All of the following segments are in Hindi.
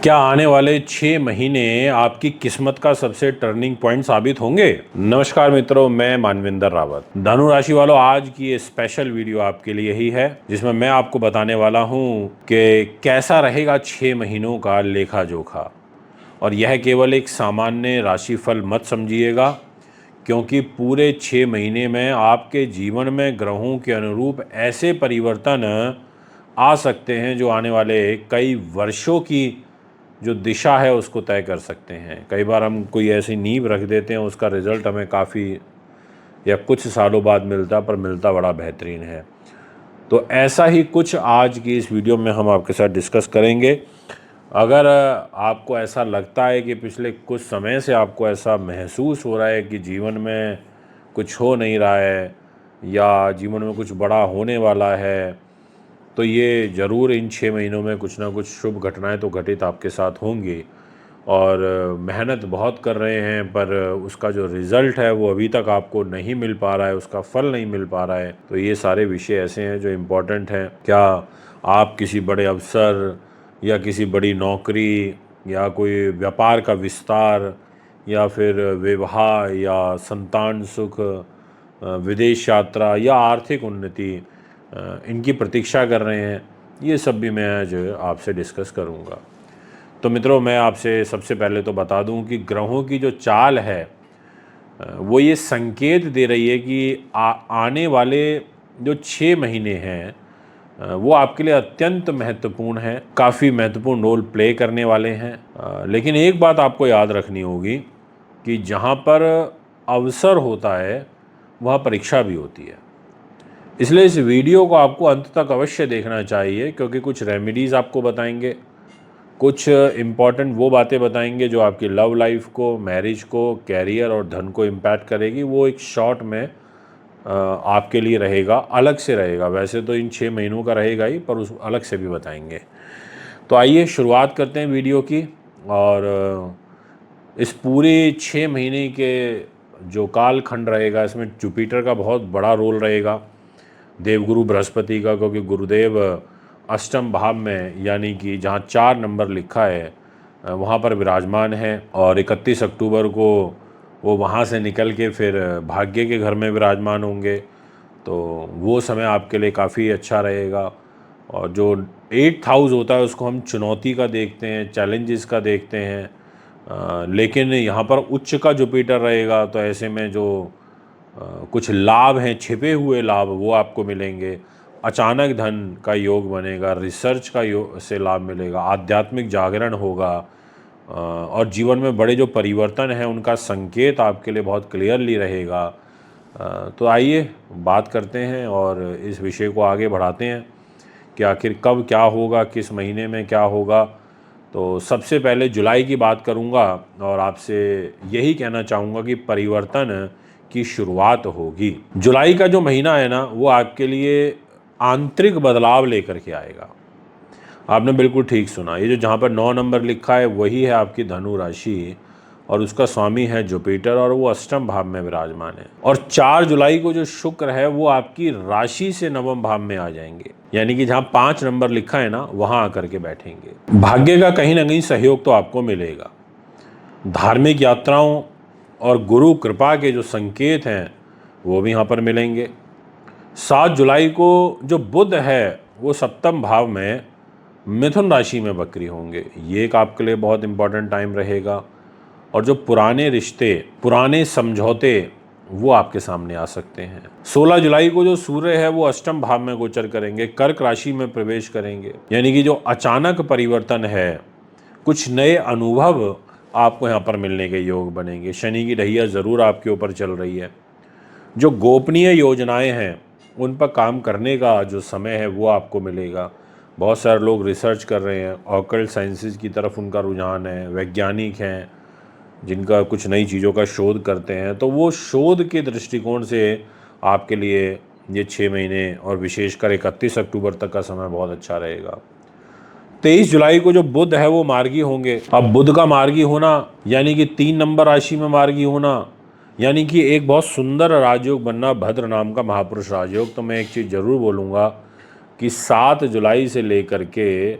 क्या आने वाले 6 महीने आपकी किस्मत का सबसे टर्निंग पॉइंट साबित होंगे? नमस्कार मित्रों, मैं मानविंदर रावत। धनु राशि वालों, आज की ये स्पेशल वीडियो आपके लिए ही है जिसमें मैं आपको बताने वाला हूं कि कैसा रहेगा 6 महीनों का लेखा जोखा। और यह केवल एक सामान्य राशिफल मत समझिएगा, क्योंकि पूरे 6 महीने में आपके जीवन में ग्रहों के अनुरूप ऐसे परिवर्तन आ सकते हैं जो आने वाले कई वर्षों की जो दिशा है उसको तय कर सकते हैं। कई बार हम कोई ऐसी नींव रख देते हैं, उसका रिजल्ट हमें काफ़ी या कुछ सालों बाद मिलता, पर मिलता बड़ा बेहतरीन है। तो ऐसा ही कुछ आज की इस वीडियो में हम आपके साथ डिस्कस करेंगे। अगर आपको ऐसा लगता है कि पिछले कुछ समय से आपको ऐसा महसूस हो रहा है कि जीवन में कुछ हो नहीं रहा है या जीवन में कुछ बड़ा होने वाला है, तो ये ज़रूर इन 6 महीनों में कुछ ना कुछ शुभ घटनाएं तो घटित आपके साथ होंगी। और मेहनत बहुत कर रहे हैं, पर उसका जो रिज़ल्ट है वो अभी तक आपको नहीं मिल पा रहा है, उसका फल नहीं मिल पा रहा है। तो ये सारे विषय ऐसे हैं जो इम्पोर्टेंट हैं। क्या आप किसी बड़े अवसर या किसी बड़ी नौकरी या कोई व्यापार का विस्तार या फिर विवाह या संतान सुख, विदेश यात्रा या आर्थिक उन्नति, इनकी प्रतीक्षा कर रहे हैं? ये सब भी मैं आज आपसे डिस्कस करूँगा। तो मित्रों, मैं आपसे सबसे पहले तो बता दूं कि ग्रहों की जो चाल है वो ये संकेत दे रही है कि आने वाले जो 6 महीने हैं वो आपके लिए अत्यंत महत्वपूर्ण है, काफ़ी महत्वपूर्ण रोल प्ले करने वाले हैं। लेकिन एक बात आपको याद रखनी होगी कि जहाँ पर अवसर होता है वहाँ परीक्षा भी होती है। इसलिए इस वीडियो को आपको अंत तक अवश्य देखना चाहिए, क्योंकि कुछ रेमेडीज़ आपको बताएंगे, कुछ इम्पॉर्टेंट वो बातें बताएंगे जो आपकी लव लाइफ को, मैरिज को, कैरियर और धन को इम्पैक्ट करेगी। वो एक शॉर्ट में आपके लिए रहेगा, अलग से रहेगा। वैसे तो इन 6 महीनों का रहेगा ही, पर उस अलग से भी बताएंगे। तो आइए शुरुआत करते हैं वीडियो की। और इस पूरे 6 महीने के जो कालखंड रहेगा, इसमें जुपिटर का बहुत बड़ा रोल रहेगा, देवगुरु बृहस्पति का, क्योंकि गुरुदेव अष्टम भाव में, यानी कि जहाँ 4 नंबर लिखा है वहाँ पर विराजमान है। और 31 अक्टूबर को वो वहाँ से निकल के फिर भाग्य के घर में विराजमान होंगे। तो वो समय आपके लिए काफ़ी अच्छा रहेगा। और जो 8th हाउस होता है उसको हम चुनौती का देखते हैं, चैलेंजेस का देखते हैं। लेकिन यहाँ पर उच्च का जुपिटर रहेगा, तो ऐसे में जो कुछ लाभ हैं, छिपे हुए लाभ, वो आपको मिलेंगे। अचानक धन का योग बनेगा, रिसर्च का योग से लाभ मिलेगा, आध्यात्मिक जागरण होगा। और जीवन में बड़े जो परिवर्तन हैं उनका संकेत आपके लिए बहुत क्लियरली रहेगा। तो आइए बात करते हैं और इस विषय को आगे बढ़ाते हैं कि आखिर कब क्या होगा, किस महीने में क्या होगा। तो सबसे पहले जुलाई की बात करूंगा और आपसे यही कहना चाहूँगा कि परिवर्तन की शुरुआत होगी। जुलाई का जो महीना है ना, वो आपके लिए आंतरिक बदलाव लेकर के आएगा। आपने बिल्कुल ठीक सुना। ये जो जहाँ पर 9 नंबर लिखा है वही है आपकी धनु राशि, और उसका स्वामी है जुपिटर, और वो अष्टम भाव में विराजमान है। और 4 जुलाई को जो शुक्र है वो आपकी राशि से नवम भाव में आ जाएंगे, यानी कि जहाँ 5 नंबर लिखा है ना, वहाँ आकर के बैठेंगे। भाग्य का कहीं ना कहीं सहयोग तो आपको मिलेगा। धार्मिक यात्राओं और गुरु कृपा के जो संकेत हैं वो भी यहाँ पर मिलेंगे। 7 जुलाई को जो बुध है वो सप्तम भाव में मिथुन राशि में वक्री होंगे। ये एक आपके लिए बहुत इंपॉर्टेंट टाइम रहेगा। और जो पुराने रिश्ते, पुराने समझौते, वो आपके सामने आ सकते हैं। 16 जुलाई को जो सूर्य है वो अष्टम भाव में गोचर करेंगे, कर्क राशि में प्रवेश करेंगे। यानी कि जो अचानक परिवर्तन है, कुछ नए अनुभव आपको यहाँ पर मिलने के योग बनेंगे। शनि की ढैया ज़रूर आपके ऊपर चल रही है। जो गोपनीय योजनाएं हैं उन पर काम करने का जो समय है वो आपको मिलेगा। बहुत सारे लोग रिसर्च कर रहे हैं, ऑकल्ट साइंसेज की तरफ उनका रुझान है, वैज्ञानिक हैं जिनका कुछ नई चीज़ों का शोध करते हैं। तो वो शोध के दृष्टिकोण से आपके लिए ये 6 महीने और विशेषकर 31 अक्टूबर तक का समय बहुत अच्छा रहेगा। 23 जुलाई को जो बुध है वो मार्गी होंगे। अब बुध का मार्गी होना यानी कि 3 नंबर राशि में मार्गी होना, यानी कि एक बहुत सुंदर राजयोग बनना, भद्र नाम का महापुरुष राजयोग। तो मैं एक चीज़ ज़रूर बोलूँगा कि 7 जुलाई से लेकर के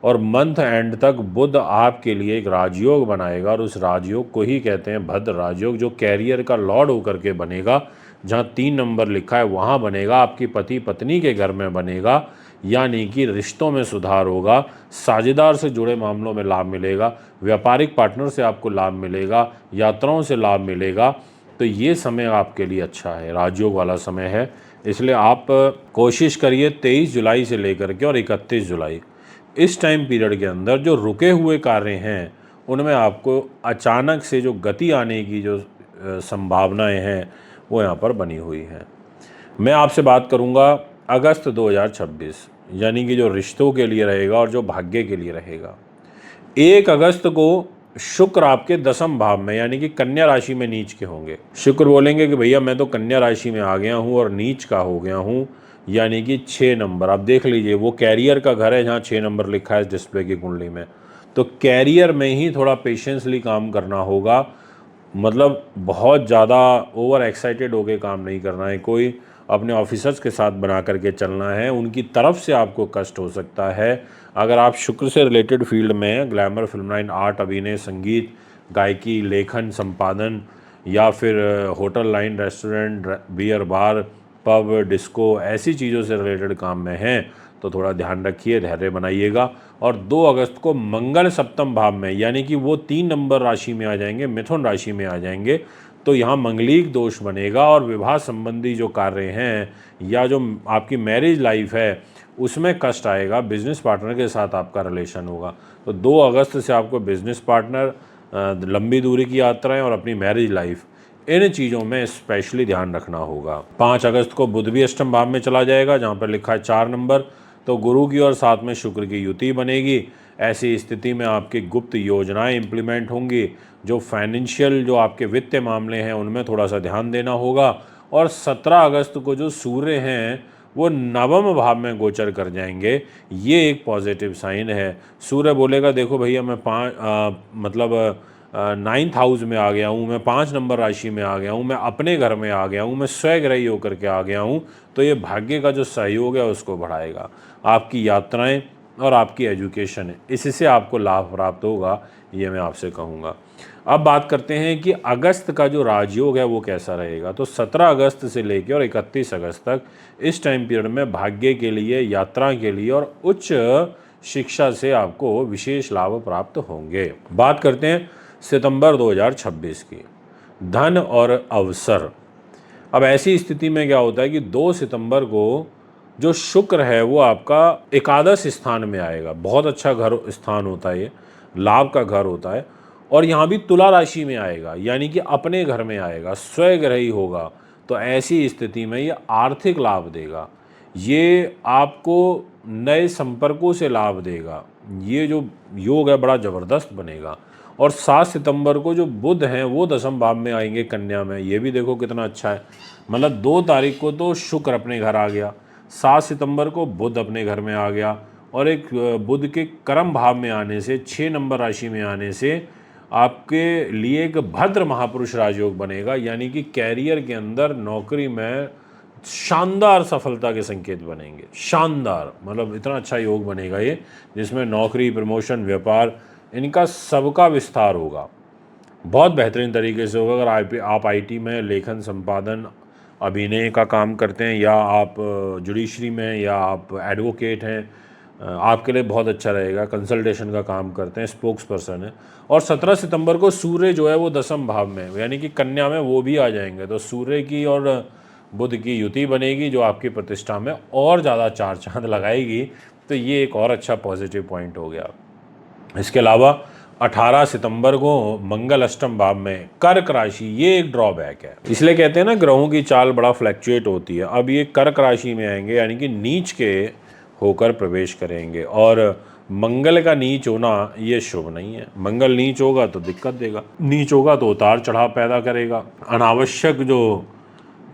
और मंथ एंड तक बुध आपके लिए एक राजयोग बनाएगा और उस राजयोग को ही कहते हैं भद्र राजयोग, जो कैरियर का लॉर्ड होकर के बनेगा। जहाँ 3 नंबर लिखा है वहाँ बनेगा, आपकी पति पत्नी के घर में बनेगा, यानी कि रिश्तों में सुधार होगा, साझेदार से जुड़े मामलों में लाभ मिलेगा, व्यापारिक पार्टनर से आपको लाभ मिलेगा, यात्राओं से लाभ मिलेगा। तो ये समय आपके लिए अच्छा है, राजयोग वाला समय है। इसलिए आप कोशिश करिए 23 जुलाई से लेकर के और 31 जुलाई इस टाइम पीरियड के अंदर जो रुके हुए कार्य हैं उनमें आपको अचानक से जो गति आने की जो संभावनाएं हैं वो यहाँ पर बनी हुई हैं। मैं आपसे बात करूँगा अगस्त 2026, यानी कि जो रिश्तों के लिए रहेगा और जो भाग्य के लिए रहेगा। 1 अगस्त को शुक्र आपके 10वें भाव में यानी कि कन्या राशि में नीच के होंगे। शुक्र बोलेंगे कि भैया मैं तो कन्या राशि में आ गया हूँ और नीच का हो गया हूँ, यानी कि 6 नंबर। आप देख लीजिए वो कैरियर का घर है जहाँ 6 नंबर लिखा है डिस्प्ले की कुंडली में। तो कैरियर में ही थोड़ा पेशेंसली काम करना होगा, मतलब बहुत ज़्यादा ओवर एक्साइटेड होकर काम नहीं करना है, कोई अपने ऑफिसर्स के साथ बना करके चलना है, उनकी तरफ से आपको कष्ट हो सकता है। अगर आप शुक्र से रिलेटेड फील्ड में ग्लैमर, फिल्म लाइन, आर्ट, अभिनय, संगीत, गायकी, लेखन, संपादन या फिर hotel line, restaurant, beer bar, pub, disco ऐसी चीज़ों से रिलेटेड काम में हैं तो थोड़ा ध्यान रखिए, धैर्य बनाइएगा। और 2 अगस्त को मंगल 7वें भाव में यानी कि वो 3 नंबर राशि में आ जाएंगे, मिथुन राशि में आ जाएंगे। तो यहाँ मंगलिक दोष बनेगा और विवाह संबंधी जो कार्य हैं या जो आपकी मैरिज लाइफ है उसमें कष्ट आएगा। बिजनेस पार्टनर के साथ आपका रिलेशन होगा। तो 2 अगस्त से आपको बिजनेस पार्टनर, लंबी दूरी की यात्राएं और अपनी मैरिज लाइफ, इन चीज़ों में स्पेशली ध्यान रखना होगा। 5 अगस्त को बुध भी अष्टम भाव में चला जाएगा जहाँ पर लिखा है 4 नंबर। तो गुरु की और साथ में शुक्र की युति बनेगी। ऐसी स्थिति में आपकी गुप्त योजनाएं इंप्लीमेंट होंगी। जो फाइनेंशियल जो आपके वित्तीय मामले हैं उनमें थोड़ा सा ध्यान देना होगा। और 17 अगस्त को जो सूर्य हैं वो 9वें भाव में गोचर कर जाएंगे, ये एक पॉजिटिव साइन है। सूर्य बोलेगा देखो भैया मैं 9th हाउस में आ गया हूँ, मैं 5 नंबर राशि में आ गया हूँ, मैं अपने घर में आ गया हूँ, मैं स्वग्रही होकर के आ गया हूँ। तो ये भाग्य का जो सहयोग है उसको बढ़ाएगा। आपकी यात्राएं और आपकी एजुकेशन है इससे आपको लाभ प्राप्त होगा, ये मैं आपसे कहूँगा। अब बात करते हैं कि अगस्त का जो राजयोग है वो कैसा रहेगा। तो 17 अगस्त से लेकर और 31 अगस्त तक इस टाइम पीरियड में भाग्य के लिए, यात्रा के लिए और उच्च शिक्षा से आपको विशेष लाभ प्राप्त होंगे। बात करते हैं सितंबर 2026 की, धन और अवसर। अब ऐसी स्थिति में क्या होता है कि 2 सितंबर को जो शुक्र है वो आपका एकादश स्थान में आएगा। बहुत अच्छा घर स्थान होता है, ये लाभ का घर होता है। और यहाँ भी तुला राशि में आएगा यानी कि अपने घर में आएगा, स्वग्रही होगा। तो ऐसी स्थिति में ये आर्थिक लाभ देगा, ये आपको नए संपर्कों से लाभ देगा। ये जो योग है बड़ा ज़बरदस्त बनेगा। और 7 सितंबर को जो बुध हैं वो 10वें भाव में आएंगे कन्या में, ये भी देखो कितना अच्छा है। मतलब 2 तारीख को तो शुक्र अपने घर आ गया, 7 सितंबर को बुध अपने घर में आ गया और एक बुध के कर्म भाव में आने से, 6 नंबर राशि में आने से आपके लिए एक भद्र महापुरुष राजयोग बनेगा। यानी कि कैरियर के अंदर, नौकरी में शानदार सफलता के संकेत बनेंगे। शानदार मतलब इतना अच्छा योग बनेगा ये, जिसमें नौकरी, प्रमोशन, व्यापार, इनका सबका विस्तार होगा। बहुत बेहतरीन तरीके से होगा। अगर आप आईटी में लेखन, संपादन, अभिनय का काम करते हैं या आप जुडिशरी में या आप एडवोकेट हैं, आपके लिए बहुत अच्छा रहेगा। कंसल्टेशन का काम करते हैं, स्पोक्स पर्सन है। और 17 सितंबर को सूर्य जो है वो 10वें भाव में यानी कि कन्या में वो भी आ जाएंगे। तो सूर्य की और बुध की युति बनेगी जो आपकी प्रतिष्ठा में और ज़्यादा चार चांद लगाएगी। तो ये एक और अच्छा पॉजिटिव पॉइंट हो गया। इसके अलावा 18 सितंबर को मंगल अष्टम भाव में कर्क राशि, ये एक ड्रॉबैक है। इसलिए कहते हैं ना ग्रहों की चाल बड़ा फ्लैक्चुएट होती है। अब ये कर्क राशि में आएंगे यानी कि नीच के होकर प्रवेश करेंगे। और मंगल का नीच होना ये शुभ नहीं है। मंगल नीच होगा तो दिक्कत देगा, नीच होगा तो उतार चढ़ाव पैदा करेगा। अनावश्यक जो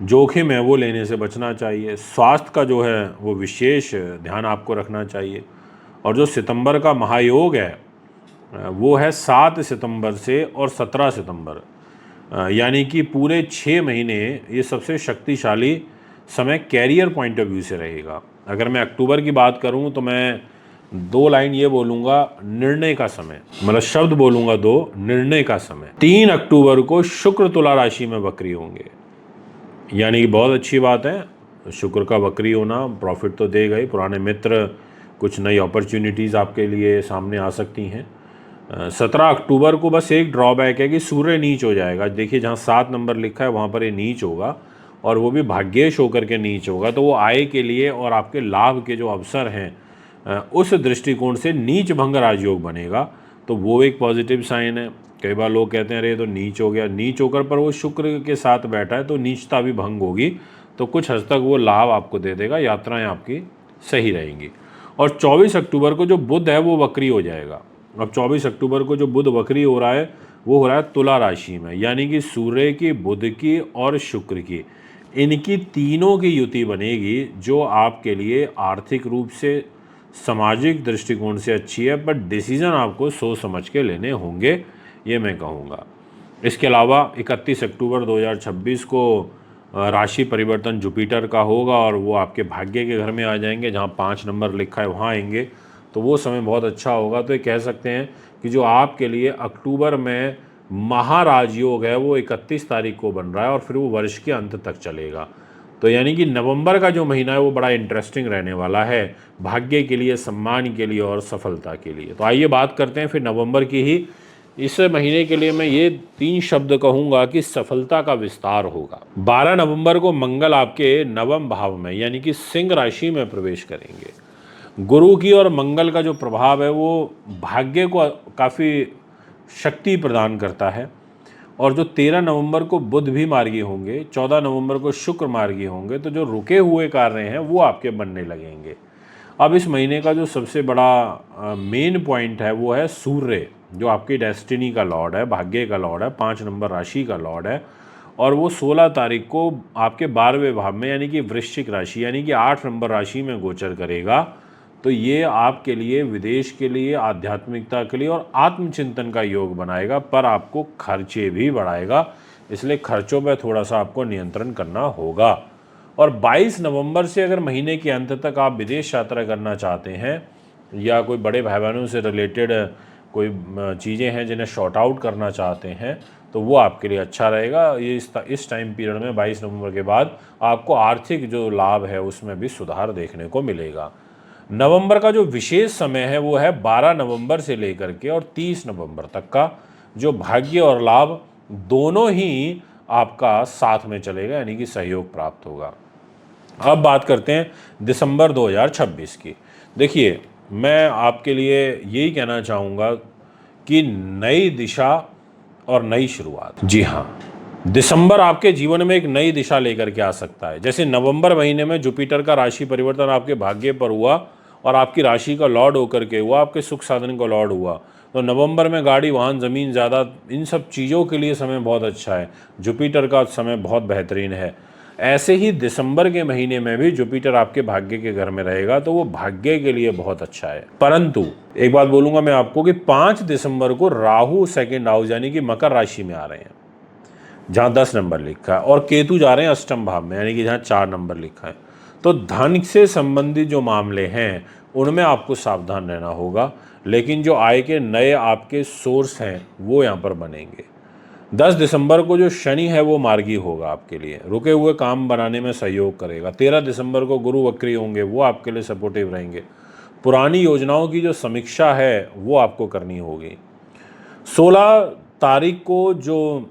जोखिम है वो लेने से बचना चाहिए। स्वास्थ्य का जो है वो विशेष ध्यान आपको रखना चाहिए। और जो सितंबर का महायोग है वो है 7 सितंबर से और 17 सितंबर, यानी कि पूरे 6 महीने ये सबसे शक्तिशाली समय कैरियर पॉइंट ऑफ व्यू से रहेगा। अगर मैं अक्टूबर की बात करूं तो मैं 2 लाइन ये बोलूंगा, निर्णय का समय, मतलब शब्द बोलूंगा 2, निर्णय का समय। 3 अक्टूबर को शुक्र तुला राशि में वक्री होंगे, यानी कि बहुत अच्छी बात है। शुक्र का वक्री होना प्रॉफिट तो देगा ही, पुराने मित्र, कुछ नई अपॉर्चुनिटीज़ आपके लिए सामने आ सकती हैं। 17 अक्टूबर को बस एक ड्रॉबैक है कि सूर्य नीच हो जाएगा। देखिए जहाँ 7 नंबर लिखा है वहाँ पर ये नीच होगा, और वो भी भाग्येश होकर के नीच होगा, तो वो आय के लिए और आपके लाभ के जो अवसर हैं उस दृष्टिकोण से नीच भंग राजयोग बनेगा, तो वो एक पॉजिटिव साइन है। कई बार लोग कहते हैं अरे ये तो नीच हो गया, नीच होकर पर वो शुक्र के साथ बैठा है तो नीचता भी भंग होगी, तो कुछ हद तक वो लाभ आपको दे देगा, यात्राएं आपकी सही रहेंगी। और 24 अक्टूबर को जो बुध है वो वक्री हो जाएगा। अब 24 अक्टूबर को जो बुध वक्री हो रहा है वो हो रहा है तुला राशि में, यानी कि सूर्य की, बुध की और शुक्र की, इनकी तीनों की युति बनेगी, जो आपके लिए आर्थिक रूप से, सामाजिक दृष्टिकोण से अच्छी है, बट डिसीजन आपको सोच समझ के लेने होंगे, ये मैं कहूँगा। इसके अलावा 31 अक्टूबर 2026 को राशि परिवर्तन जुपिटर का होगा, और वो आपके भाग्य के घर में आ जाएंगे, जहाँ 5 नंबर लिखा है वहाँ आएंगे, तो वो समय बहुत अच्छा होगा। तो ये कह सकते हैं कि जो आपके लिए अक्टूबर में महाराजयोग है वो 31 तारीख को बन रहा है, और फिर वो वर्ष के अंत तक चलेगा। तो यानी कि नवंबर का जो महीना है वो बड़ा इंटरेस्टिंग रहने वाला है, भाग्य के लिए, सम्मान के लिए और सफलता के लिए। तो आइए बात करते हैं फिर नवंबर की ही। इस महीने के लिए मैं ये 3 शब्द कहूँगा कि सफलता का विस्तार होगा। 12 नवंबर को मंगल आपके नवम भाव में, यानी कि सिंह राशि में प्रवेश करेंगे। गुरु की और मंगल का जो प्रभाव है वो भाग्य को काफ़ी शक्ति प्रदान करता है। और जो 13 नवंबर को बुध भी मार्गी होंगे, 14 नवंबर को शुक्र मार्गी होंगे, तो जो रुके हुए कार्य हैं वो आपके बनने लगेंगे। अब इस महीने का जो सबसे बड़ा मेन पॉइंट है वो है सूर्य, जो आपकी डेस्टिनी का लॉर्ड है, भाग्य का लॉर्ड है, 5 नंबर राशि का लॉर्ड है, और वो 16 तारीख को आपके 12वें भाव में, यानी कि वृश्चिक राशि, यानी कि 8 नंबर राशि में गोचर करेगा। तो ये आपके लिए, विदेश के लिए, आध्यात्मिकता के लिए और आत्मचिंतन का योग बनाएगा, पर आपको खर्चे भी बढ़ाएगा, इसलिए खर्चों पर थोड़ा सा आपको नियंत्रण करना होगा। और 22 नवंबर से अगर महीने के अंत तक आप विदेश यात्रा करना चाहते हैं, या कोई बड़े भाई बहनों से रिलेटेड कोई चीज़ें हैं जिन्हें शॉर्ट आउट करना चाहते हैं, तो वो आपके लिए अच्छा रहेगा। ये इस टाइम पीरियड में 22 नवंबर के बाद आपको आर्थिक जो लाभ है उसमें भी सुधार देखने को मिलेगा। नवंबर का जो विशेष समय है वो है 12 नवंबर से लेकर के और 30 नवंबर तक का, जो भाग्य और लाभ दोनों ही आपका साथ में चलेगा, यानी कि सहयोग प्राप्त होगा। अब बात करते हैं दिसंबर 2026 की। देखिए मैं आपके लिए यही कहना चाहूँगा कि नई दिशा और नई शुरुआत, जी हाँ, दिसंबर आपके जीवन में एक नई दिशा लेकर के आ सकता है। जैसे नवंबर महीने में जुपिटर का राशि परिवर्तन आपके भाग्य पर हुआ और आपकी राशि का लॉर्ड होकर के हुआ, आपके सुख साधन का लॉर्ड हुआ, तो नवंबर में गाड़ी, वाहन, ज़मीन, ज़्यादा, इन सब चीज़ों के लिए समय बहुत अच्छा है। जुपिटर का समय बहुत बेहतरीन है। ऐसे ही दिसंबर के महीने में भी जुपिटर आपके भाग्य के घर में रहेगा, तो वो भाग्य के लिए बहुत अच्छा है। परंतु एक बात बोलूँगा मैं आपको कि 5 दिसंबर को राहु सेकेंड हाउस, यानी कि मकर राशि में आ रहे हैं, जहाँ 10 नंबर लिखा है, और केतु जा रहे हैं अष्टम भाव में, यानी कि जहाँ 4 नंबर लिखा है। तो धन से संबंधित जो मामले हैं उनमें आपको सावधान रहना होगा, लेकिन जो आय के नए आपके सोर्स हैं वो यहाँ पर बनेंगे। 10 दिसंबर को जो शनि है वो मार्गी होगा आपके लिए, रुके हुए काम बनाने में सहयोग करेगा। 13 दिसंबर को गुरु वक्री होंगे, वो आपके लिए सपोर्टिव रहेंगे। पुरानी योजनाओं की जो समीक्षा है वो आपको करनी होगी। 16 तारीख को जो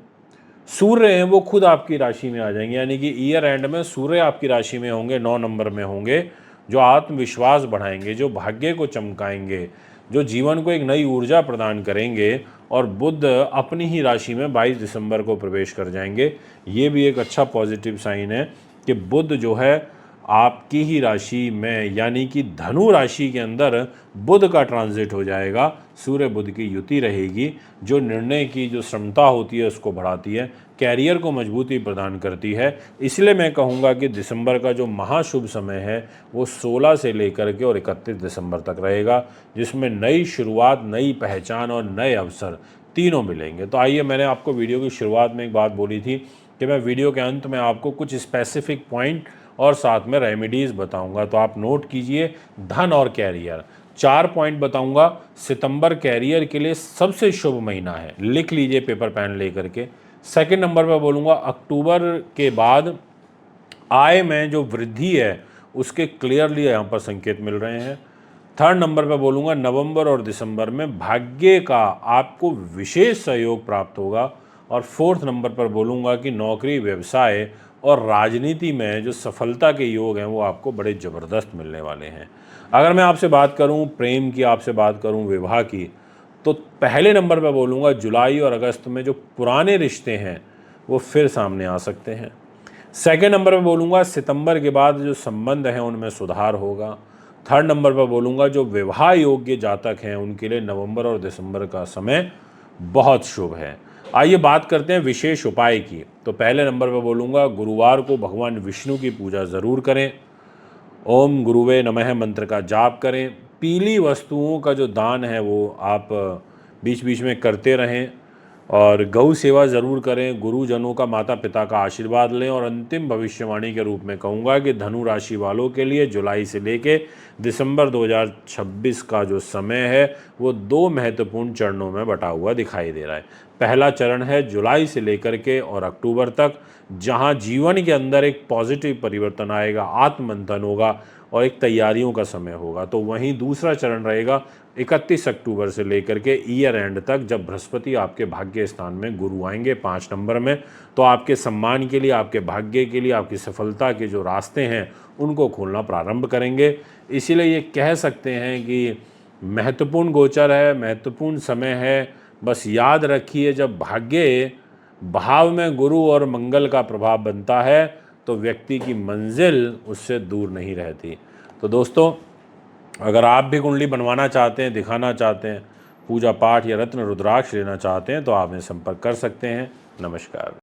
सूर्य हैं वो खुद आपकी राशि में आ जाएंगे, यानी कि ईयर एंड में सूर्य आपकी राशि में होंगे, 9 नंबर में होंगे, जो आत्मविश्वास बढ़ाएंगे, जो भाग्य को चमकाएंगे, जो जीवन को एक नई ऊर्जा प्रदान करेंगे। और बुध अपनी ही राशि में 22 दिसंबर को प्रवेश कर जाएंगे। ये भी एक अच्छा पॉजिटिव साइन है कि बुध जो है आपकी ही राशि में, यानी कि धनु राशि के अंदर बुध का ट्रांजिट हो जाएगा। सूर्य बुध की युति रहेगी, जो निर्णय की जो क्षमता होती है उसको बढ़ाती है, कैरियर को मजबूती प्रदान करती है। इसलिए मैं कहूँगा कि दिसंबर का जो महाशुभ समय है वो 16 से लेकर के और 31 दिसंबर तक रहेगा, जिसमें नई शुरुआत, नई पहचान और नए अवसर तीनों मिलेंगे। तो आइए, मैंने आपको वीडियो की शुरुआत में एक बात बोली थी कि मैं वीडियो के अंत में आपको कुछ स्पेसिफिक पॉइंट और साथ में रेमेडीज़ बताऊंगा, तो आप नोट कीजिए। धन और कैरियर, 4 पॉइंट बताऊंगा। सितंबर कैरियर के लिए सबसे शुभ महीना है, लिख लीजिए पेपर पेन लेकर के। सेकंड नंबर पर बोलूँगा अक्टूबर के बाद आय में जो वृद्धि है उसके क्लियरली यहाँ पर संकेत मिल रहे हैं। थर्ड नंबर पर बोलूँगा नवंबर और दिसंबर में भाग्य का आपको विशेष सहयोग प्राप्त होगा। और फोर्थ नंबर पर बोलूँगा कि नौकरी, व्यवसाय और राजनीति में जो सफलता के योग हैं वो आपको बड़े ज़बरदस्त मिलने वाले हैं। अगर मैं आपसे बात करूं प्रेम की, आपसे बात करूं विवाह की, तो पहले नंबर पर बोलूँगा जुलाई और अगस्त में जो पुराने रिश्ते हैं वो फिर सामने आ सकते हैं। सेकेंड नंबर पर बोलूँगा सितंबर के बाद जो संबंध हैं उनमें सुधार होगा। थर्ड नंबर पर बोलूँगा जो विवाह योग्य जातक हैं उनके लिए नवंबर और दिसंबर का समय बहुत शुभ है। आइए बात करते हैं विशेष उपाय की। तो पहले नंबर पर बोलूँगा गुरुवार को भगवान विष्णु की पूजा ज़रूर करें। ओम गुरुवे नमः मंत्र का जाप करें। पीली वस्तुओं का जो दान है वो आप बीच बीच में करते रहें। और गौ सेवा ज़रूर करें। गुरुजनों का, माता पिता का आशीर्वाद लें। और अंतिम भविष्यवाणी के रूप में कहूँगा कि धनु राशि वालों के लिए जुलाई से लेके दिसंबर 2026 का जो समय है वो 2 महत्वपूर्ण चरणों में बटा हुआ दिखाई दे रहा है। पहला चरण है जुलाई से लेकर के और अक्टूबर तक, जहां जीवन के अंदर एक पॉजिटिव परिवर्तन आएगा, आत्ममंथन होगा और एक तैयारियों का समय होगा। तो वहीं दूसरा चरण रहेगा 31 अक्टूबर से लेकर के ईयर एंड तक, जब बृहस्पति आपके भाग्य स्थान में, गुरु आएंगे 5 नंबर में, तो आपके सम्मान के लिए, आपके भाग्य के लिए, आपकी सफलता के जो रास्ते हैं उनको खोलना प्रारंभ करेंगे। इसीलिए ये कह सकते हैं कि महत्वपूर्ण गोचर है, महत्वपूर्ण समय है। बस याद रखिए, जब भाग्य भाव में गुरु और मंगल का प्रभाव बनता है तो व्यक्ति की मंजिल उससे दूर नहीं रहती। तो दोस्तों, अगर आप भी कुंडली बनवाना चाहते हैं, दिखाना चाहते हैं, पूजा पाठ या रत्न रुद्राक्ष लेना चाहते हैं तो आप हमें संपर्क कर सकते हैं। नमस्कार।